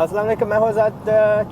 अस्सलाम वालेकुम, मैं हूं आज़ाद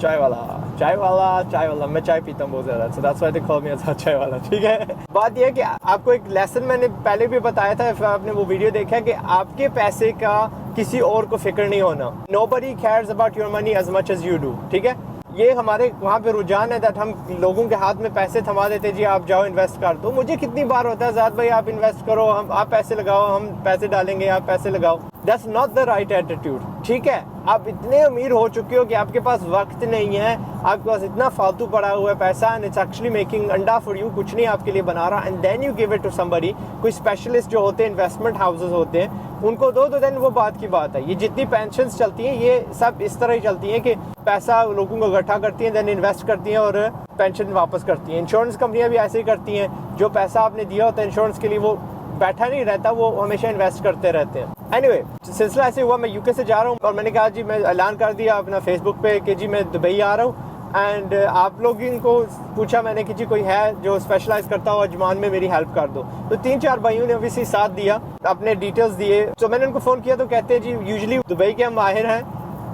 चायवाला। मैं चाय पीता हूँ बहुत ज़्यादा, so that's why they call me आज़ाद चायवाला। ठीक है, बात यह है कि आपको एक लेसन मैंने पहले भी बताया था, आपने वो वीडियो देखा कि आपके पैसे का किसी और को फिक्र नहीं होना। Nobody cares about your money as much as you do। ठीक है, ये हमारे वहाँ पे रुझान है दैट हम लोगों के हाथ में पैसे थमा देते, जी आप जाओ इन्वेस्ट कर दो। मुझे कितनी बार होता है आज़ाद भाई आप इन्वेस्ट करो, आप पैसे लगाओ, हम पैसे डालेंगे, आप पैसे लगाओ। That's not the right attitude. ठीक है, आप इतने अमीर हो चुके हो कि आपके पास वक्त नहीं है, आपके पास इतना फालतू पड़ा हुआ है पैसा, एंड इट्स एक्चुअली मेकिंग अंडा फॉर यू, कुछ नहीं आपके लिए बना रहा, and then you give it to somebody. कोई स्पेशलिस्ट जो होते हैं, इन्वेस्टमेंट हाउसेस होते हैं, उनको दो तो देन वो बात की बात है। ये जितनी पेंशन्स चलती हैं ये सब इस तरह ही चलती हैं कि पैसा लोगों को इकट्ठा करती हैं, देन इन्वेस्ट करती हैं और पेंशन वापस करती हैं। इंश्योरेंस कंपनियां भी ऐसे ही करती हैं, जो पैसा आपने दिया होता है इंश्योरेंस के लिए वो बैठा नहीं रहता, वो हमेशा इन्वेस्ट करते रहते हैं। एनीवे, सिलसिला ऐसे हुआ, मैं यूके से जा रहा हूँ और मैंने कहा जी, मैं ऐलान कर दिया अपना फेसबुक पे कि जी मैं दुबई आ रहा हूँ, एंड आप लोग इनको पूछा मैंने कि जी कोई है जो स्पेशलाइज करता हो अजमान में, मेरी हेल्प कर दो। तो 3-4 भाइयों ने ऑब्वियसली साथ दिया, अपने डिटेल्स दिए। तो मैंने उनको फ़ोन किया तो कहते हैं जी यूजुअली दुबई के हम माहिर हैं,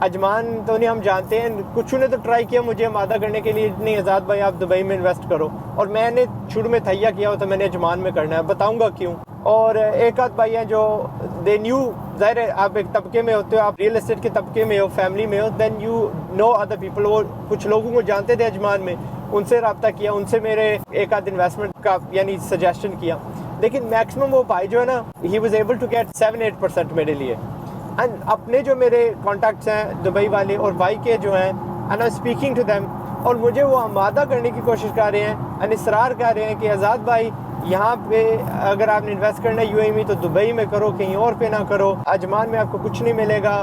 अजमान तो नहीं हम जानते हैं। कुछ ने तो ट्राई किया मुझे आमादा करने के लिए, नहीं आज़ाद भाई आप दुबई में इन्वेस्ट करो, और मैंने शुरू में तैयार किया हो तो मैंने अजमान में करना है, बताऊँगा क्यों। और एक आध भाई हैं जो दे न्यू, ज़ाहिर है आप एक तबके में होते हो, आप रियल एस्टेट के तबके में हो, फैमिली में हो, then you know other people. वो कुछ लोगों को जानते थे अजमान में, उनसे रब्ता किया, उनसे मेरे एक आध इन्वेस्टमेंट का यानी सजेशन किया। लेकिन मैक्सिमम वो भाई जो है ना, he was able to get 7-8% मेरे लिए। एंड अपने जो मेरे कॉन्टैक्ट्स हैं दुबई वाले और भाई के जो हैं, and I speaking to them, और मुझे वो आमादा करने की कोशिश कर रहे हैं एंड इसरार कर रहे हैं कि आज़ाद भाई यहाँ पे अगर आपने इन्वेस्ट करना है यूएई में तो दुबई में करो, कहीं और पे ना करो, अजमान में आपको कुछ नहीं मिलेगा।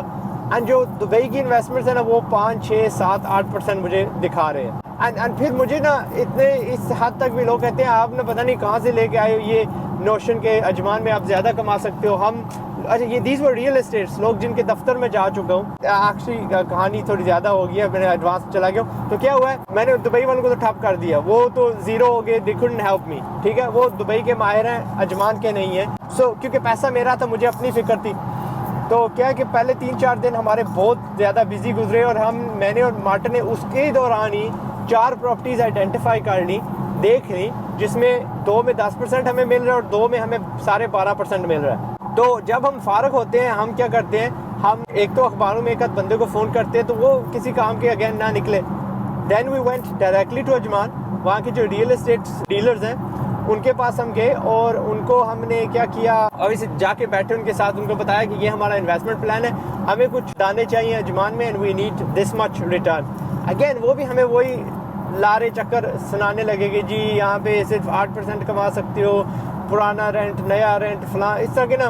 एंड जो दुबई की इन्वेस्टमेंट्स है ना, वो 5, 6, 7, 8% मुझे दिखा रहे हैं। एंड फिर मुझे ना इतने इस हद तक भी लोग कहते हैं आपने पता नहीं कहाँ से लेके आए हो ये नोशन के अजमान में आप ज़्यादा कमा सकते हो। हम अच्छा, ये दीज वर रियल एस्टेट्स, लोग जिनके दफ्तर में जा चुका हूँ। एक्चुअली कहानी थोड़ी ज़्यादा हो गई है, मैंने एडवांस चला गया हूँ। तो क्या हुआ है, मैंने दुबई वालों को तो ठप कर दिया, वो तो ज़ीरो हो गए, दे कुडंट हेल्प मी। ठीक है, वो दुबई के माहिर हैं, अजमान के नहीं है। सो क्योंकि पैसा मेरा था, मुझे अपनी फ़िक्र थी। तो क्या है कि पहले 3-4 दिन हमारे बहुत ज़्यादा बिजी गुजरे, और मैंने और मार्टिन ने उसके दौरान ही 4 प्रॉपर्टीज़ आइडेंटिफाई कर ली, देख ली, जिसमें 2 में 10% हमें मिल रहा है और 2 में हमें 12.5% मिल रहा है। तो जब हम फारग होते हैं, हम क्या करते हैं, हम एक तो अखबारों में एक आध बंदे को फ़ोन करते हैं तो वो किसी काम के अगेन ना निकले। Then we went directly to Ajman, वहाँ के जो रियल एस्टेट डीलर्स हैं उनके पास हम गए, और उनको हमने क्या किया, अभी जाके बैठे उनके साथ, उनको बताया कि ये हमारा इन्वेस्टमेंट प्लान है, हमें कुछ दाने चाहिए अजमान में, and we need this much return. Again वो भी हमें वही लारे चक्कर सुनाने लगेगी, जी यहाँ पे सिर्फ 8% कमा सकते हो, पुराना रेंट, नया रेंट, फलां, इस तरह के ना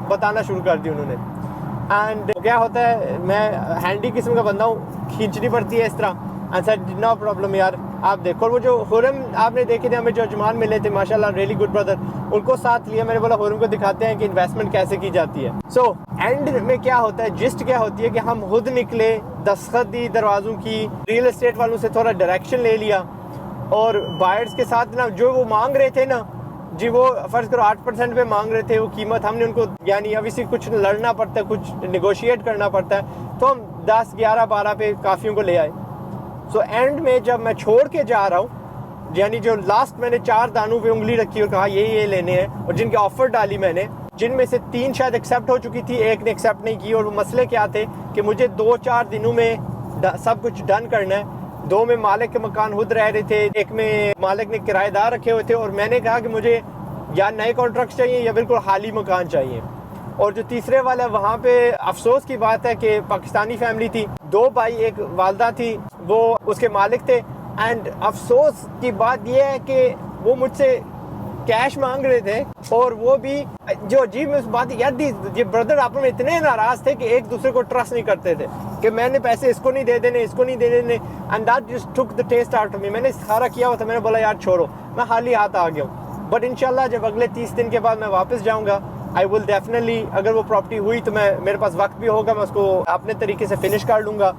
बताना शुरू कर दी उन्होंने। एंड क्या होता है, मैं हैंडी किस्म का बंदा हूँ, खींचनी पड़ती है इस तरह। एंड सर नो प्रॉब्लम यार, आप देखो। और वो जो हुरम आपने देखे थे हमें जो अजमान मिले थे, माशाल्लाह रियली गुड ब्रदर, उनको साथ लिया। मैंने बोला हुरम को दिखाते हैं कि इन्वेस्टमेंट कैसे की जाती है। सो एंड में क्या होता है, जिस्ट क्या होती है कि हम खुद निकले, दस्तखत दी दरवाज़ों की, रियल एस्टेट वालों से थोड़ा डायरेक्शन ले लिया, और बायर्स के साथ ना जो वो मांग रहे थे ना जी, वो फ़र्ज़ करो 8% पे मांग रहे थे वो कीमत, हमने उनको यानी अभी से कुछ लड़ना पड़ता है, कुछ नेगोशिएट करना पड़ता है, तो हम 10, 11, 12 पे काफ़ियों को ले आए। सो एंड में जब मैं छोड़ के जा रहा हूँ, यानी जो लास्ट मैंने 4 दानों पे उंगली रखी और कहा ये लेने हैं, और जिनके ऑफ़र डाली मैंने, जिनमें से 3 शायद एक्सेप्ट हो चुकी थी, एक ने एक्सेप्ट नहीं की। और वो मसले क्या थे कि मुझे 2-4 दिनों में सब कुछ डन करना है। 2 में मालिक के मकान खुद रह रहे थे, एक में मालिक ने किराएदार रखे हुए थे, और मैंने कहा कि मुझे या नए कॉन्ट्रैक्ट चाहिए या बिल्कुल खाली मकान चाहिए। और जो तीसरे वाला, वहाँ पे अफसोस की बात है कि पाकिस्तानी फैमिली थी, 2 भाई, एक वालदा थी, वो उसके मालिक थे। एंड अफसोस की बात यह है कि वो मुझसे कैश मांग रहे थे, और वो भी जो अजीब में उस बात यार, ये ब्रदर आपस में इतने नाराज थे कि एक दूसरे को ट्रस्ट नहीं करते थे कि मैंने पैसे इसको नहीं दे देने, इसको नहीं दे देने। And that just took the test out of me. मैंने सारा किया हुआ था, मैंने बोला यार छोड़ो, मैं खाली हाथ आ गया हूँ। बट इंशाल्लाह जब अगले 30 दिन के बाद मैं वापस जाऊँगा, आई विल डेफिनेटली, अगर वो प्रॉपर्टी हुई तो मेरे पास वक्त भी होगा, मैं उसको अपने तरीके से फिनिश कर लूँगा।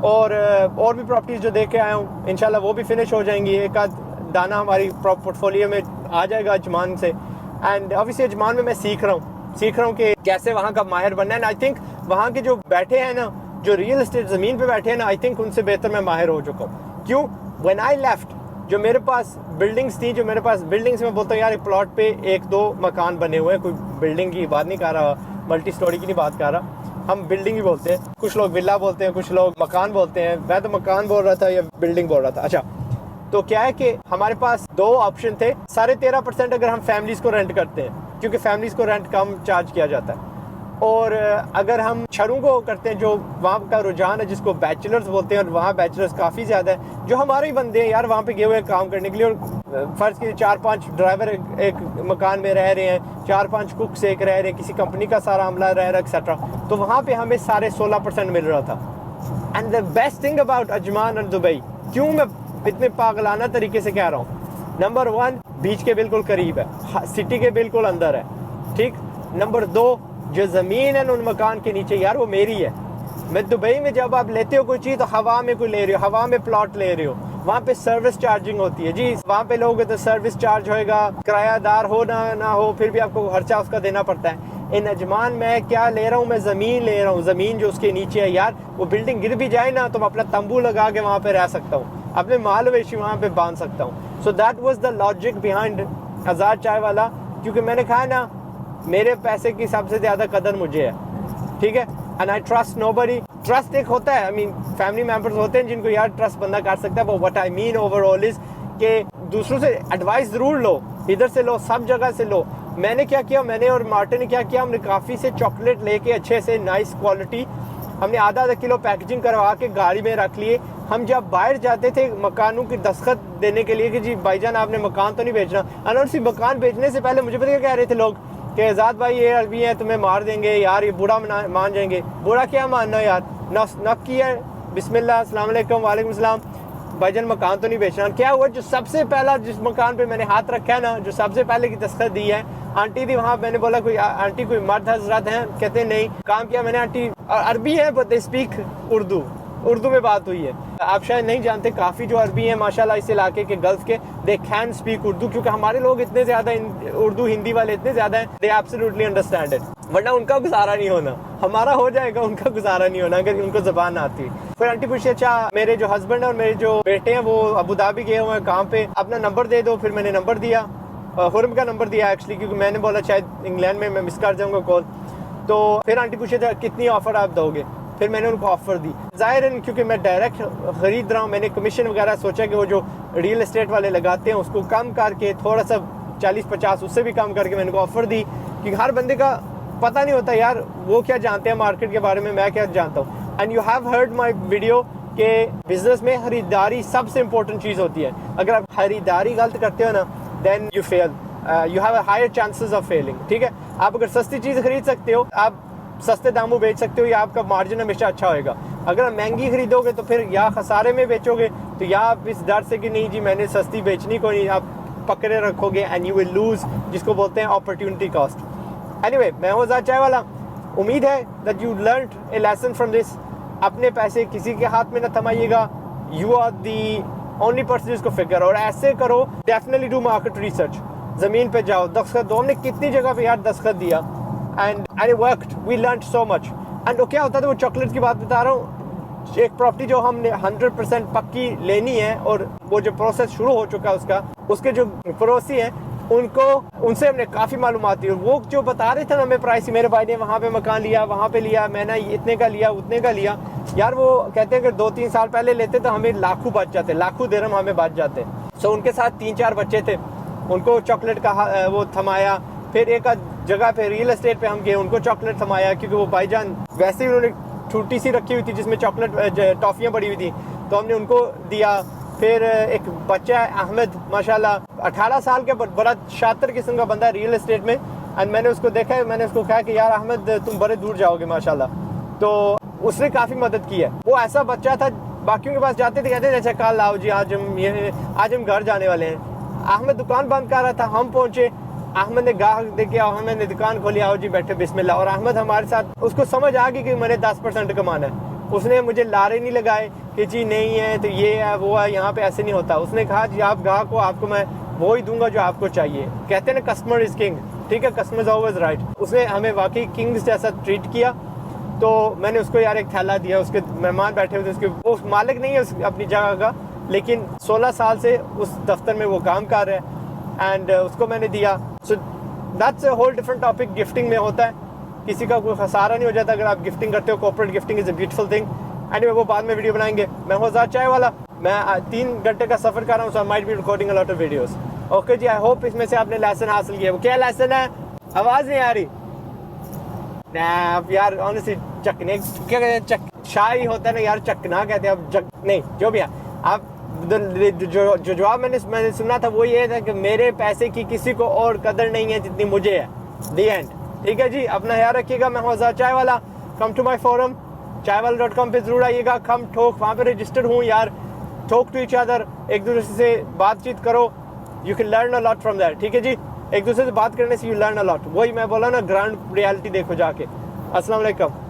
और भी प्रॉपर्टीज़ जो देख के आया हूँ इंशाल्लाह वो भी फिनिश हो जाएंगी, एक आध दाना हमारी पोर्टफोलियो में आ जाएगा अजमान से। एंड ऑब्वियसली अजमान में मैं सीख रहा हूँ कि कैसे वहाँ का माहिर बनना है। आई थिंक वहाँ के जो बैठे हैं ना, जो रियल एस्टेट ज़मीन पे बैठे हैं ना, आई थिंक उनसे बेहतर मैं माहिर हो चुका हूँ। क्यों? व्हेन आई लेफ्ट, जो मेरे पास बिल्डिंग्स थी, जो मेरे पास बिल्डिंग्स में बोलता हूँ यार, एक प्लॉट पे 1-2 मकान बने हुए हैं, कोई बिल्डिंग की बात नहीं कर रहा, मल्टी स्टोरी की नहीं बात कर रहा, हम बिल्डिंग ही बोलते हैं, कुछ लोग विला बोलते हैं, कुछ लोग मकान बोलते हैं, मैं तो मकान बोल रहा था या बिल्डिंग बोल रहा था। अच्छा, तो क्या है कि हमारे पास 2 ऑप्शन थे। 13.5% अगर हम फैमिलीज को रेंट करते हैं, क्योंकि फैमिलीज को रेंट कम चार्ज किया जाता है, और अगर हम छरों को करते हैं, जो वहाँ का रुझान है जिसको बैचलर्स बोलते हैं, और वहाँ बैचलर्स काफ़ी ज़्यादा है, जो हमारे ही बंदे हैं यार, वहाँ पे गए हुए हैं काम करने के लिए, और फ़र्ज़ कीजिए 4-5 ड्राइवर एक मकान में रह रहे हैं, 4-5 कुक्स एक रह रहे हैं, किसी कंपनी का सारा अमला रह रहा है एक्सेट्रा, तो वहाँ पे हमें सारे 16% मिल रहा था। And the best thing about Ajman और दुबई, क्यों मैं इतने पागलाना तरीके से कह रहा हूँ, नंबर 1 बीच के बिल्कुल करीब है, सिटी के बिल्कुल अंदर है, ठीक। नंबर 2, जो ज़मीन है उन मकान के नीचे यार, वो मेरी है। मैं दुबई में जब आप लेते हो कोई चीज़, तो हवा में कोई ले रहे हो, हवा में प्लॉट ले रहे हो, वहाँ पे सर्विस चार्जिंग होती है जी, वहाँ पे लोगे तो सर्विस चार्ज होएगा, किरायादार हो ना हो, फिर भी आपको खर्चा उसका देना पड़ता है। इन अजमान में क्या ले रहा हूँ, मैं ज़मीन ले रहा हूँ, ज़मीन जो उसके नीचे है यार, वो बिल्डिंग गिर भी जाए ना तो मैं अपना तंबू लगा के वहाँ पे रह सकता हूँ, अपने माल वेशी वहाँ पे बांध सकता हूँ। So that was the logic behind Azad chai wala, क्योंकि मैंने कहा ना, मेरे पैसे की सबसे ज़्यादा कदर मुझे है, ठीक है। And I trust nobody. Trust एक होता है, आई मीन फैमिली मेम्बर्स होते हैं जिनको यार ट्रस्ट बंदा कर सकता है, वो what I mean overall is कि दूसरों से एडवाइस ज़रूर लो, इधर से लो, सब जगह से लो। मैंने क्या किया, मैंने और मार्टिन ने क्या किया, हमने काफ़ी से चॉकलेट लेके अच्छे से नाइस क्वालिटी, हमने आधा किलो पैकेजिंग करवा के गाड़ी में रख लिए। हम जब बाहर जाते थे मकानों की दस्तखत देने के लिए कि जी भाईजान आपने मकान तो नहीं बेचना, और उसी मकान बेचने से पहले मुझे पता क्या कह रहे थे लोग कि आज़ाद भाई ये अरबी है, तुम्हें मार देंगे यार, ये बुरा मान जाएंगे। बुरा क्या मानना यार, नक किया, बिस्मिल्लाह, अस्सलाम वालेकुम, वालेकुम सलाम, भाईजान मकान तो नहीं बेचना। क्या हुआ, जो सबसे पहला जिस मकान पे मैंने हाथ रखा है ना, जो सबसे पहले की दस्तखत दी है, आंटी थी वहाँ। मैंने बोला कोई आंटी कोई मर्द हजरत हैं? कहते नहीं। काम किया मैंने, आंटी अरबी है बट दे स्पीक उर्दू में बात हुई है। आप शायद नहीं जानते, काफ़ी जो अरबी हैं माशाल्लाह इस इलाके के गल्फ के, दे कैन स्पीक उर्दू, क्योंकि हमारे लोग इतने ज़्यादा उर्दू हिंदी वाले इतने ज़्यादा हैं, दे एब्सोल्युटली अंडरस्टैंड इट। वरना उनका गुजारा नहीं होना, हमारा हो जाएगा, उनका गुजारा नहीं होना अगर उनको ज़बान ना आती। फिर आंटी पूछी, अच्छा मेरे जो हस्बैंड है और मेरे जो बेटे हैं वो अबू धाबी गए हुए हैं काम पे, अपना नंबर दे दो। फिर मैंने नंबर दिया, हुरम का नंबर दिया एक्चुअली, क्योंकि मैंने बोला शायद इंग्लैंड में मैं मिस कर जाऊँगा कॉल। तो फिर आंटी पूछे था कितनी ऑफ़र आप दोगे, फिर मैंने उनको ऑफ़र दी। ज़ाहिर है क्योंकि मैं डायरेक्ट ख़रीद रहा हूँ, मैंने कमीशन वगैरह सोचा कि वो जो रियल एस्टेट वाले लगाते हैं उसको कम करके थोड़ा सा 40-50 उससे भी कम करके मैंने उनको ऑफ़र दी, क्योंकि हर बंदे का पता नहीं होता यार, वो क्या जानते हैं मार्केट के बारे में, मैं क्या जानता हूँ। And you have heard my video कि बिज़नेस में खरीदारी सबसे इंपॉर्टेंट चीज़ होती है। अगर आप खरीदारी गलत करते हो ना, then you fail, you have higher chances of failing, ठीक है। आप अगर सस्ती चीज़ खरीद सकते हो, आप सस्ते दामों बेच सकते हो, या आपका मार्जिन हमेशा अच्छा होएगा। अगर आप महंगी खरीदोगे तो फिर या खसारे में बेचोगे, तो या आप इस डर से कि नहीं जी मैंने सस्ती बेचनी को नहीं, आप पकड़े रखोगे एंड यू विल लूज, जिसको बोलते हैं अपॉर्चुनिटी कॉस्ट। एनीवे, मैं हूं आज़ाद चाय वाला। उम्मीद है that you learned a lesson from this. अपने पैसे किसी के हाथ में न थमाइएगा, you are the only person जिसको फिक्र, और ऐसे करो, डेफिनेटली डू मार्केट रिसर्च, ज़मीन पे जाओ, दस्तखत दो। हमने कितनी जगह पे यार दस्तखत दिया and it worked, we learned so much। and क्या होता था, वो चॉकलेट की बात बता रहा हूँ, एक प्रॉपर्टी जो हमने 100% पक्की लेनी है, और वो जो प्रोसेस शुरू हो चुका है उसके जो पड़ोसी हैं उनसे हमने काफ़ी मालूमात दी, और वो जो बता रहे थे ना हमें प्राइस, मेरे भाई ने वहाँ पे मकान लिया, वहाँ पे लिया, मैंने इतने का लिया, उतने का लिया यार, वो कहते हैं कि 2-3 साल पहले लेते तो हमें लाखों बच जाते, लाखों दिरहम हमें बच जाते। सो उनके साथ 3-4 बच्चे थे, उनको चॉकलेट का वो थमाया। फिर एक जगह पे रियल एस्टेट पे हम गए, उनको चॉकलेट थमाया, क्योंकि वो भाईजान वैसे ही उन्होंने छोटी सी रखी हुई थी जिसमें चॉकलेट टॉफ़ियाँ पड़ी हुई थी, तो हमने उनको दिया। फिर एक बच्चा है अहमद, माशाल्लाह 18 साल के, बड़ा शातिर किस्म का बंदा है रियल एस्टेट में। एंड मैंने उसको देखा, मैंने उसको कहा कि यार अहमद तुम बड़े दूर जाओगे माशाल्लाह, तो उसने काफ़ी मदद की है। वो ऐसा बच्चा था, बाकियों के पास जाते थे, कहते थे अच्छा कल आओ जी, आज हम घर जाने वाले हैं। अहमद दुकान बंद कर रहा था, हम पहुँचे, अहमद ने गाहक देखे, अहमद ने दुकान खोली, आओ जी बैठे बिस्मिल्लाह। और अहमद हमारे साथ, उसको समझ आ गई कि मैंने 10% कमाना है। उसने मुझे लारे नहीं लगाए कि जी नहीं है तो ये है वो है, यहाँ पे ऐसे नहीं होता। उसने कहा जी आप गाहक को, आपको मैं वो ही दूंगा जो आपको चाहिए। कहते हैं ना कस्टमर इज़ किंग, ठीक है, कस्टमर इज़ ऑलवेज राइट। उसने हमें वाकई किंग्स जैसा ट्रीट किया। तो मैंने उसको यार एक थैला दिया, उसके मेहमान बैठे हुए थे, उसके वो मालिक नहीं है अपनी जगह का, लेकिन 16 साल से उस दफ्तर में वो काम कर रहा है, एंड उसको मैंने दिया। So that's a whole different topic. Gifting में होता है, किसी का कोई खसारा नहीं हो जाता अगर आप गिफ्टिंग करते हो। Corporate gifting is a beautiful thing. Anyway वो बाद में वीडियो बनाएंगे। मैं हूं आज़ाद चायवाला, मैं 3 घंटे का सफ़र कर रहा हूँ, so I might be recording a lot of videos. Okay जी, आई होप इसमें से आपने लेसन हासिल किया। वो क्या लेसन है? आवाज़ नहीं आ रही ना यार, ऑनेस्टली चकने क्या कहते हैं, शाही होता है ना यार, चकना कहते हैं अब, नहीं जो भी है आप। जो जवाब मैंने सुना था वो ये था कि मेरे पैसे की किसी को और कदर नहीं है जितनी मुझे है। दी एंड। ठीक है जी, अपना ख्याल रखिएगा। मैं हूं आज़ाद चायवाला। Come to my forum chaiwala.com पे जरूर आइएगा। कम ठोक, वहाँ पे रजिस्टर्ड हूँ यार। टॉक टू ईच अदर, एक दूसरे से बातचीत करो। You can learn a lot from that. ठीक है जी, एक दूसरे से बात करने से यू लर्न अ लॉट। वही मैं बोला ना, ग्राउंड रियलिटी देखो जाके। अस्सलाम वालेकुम।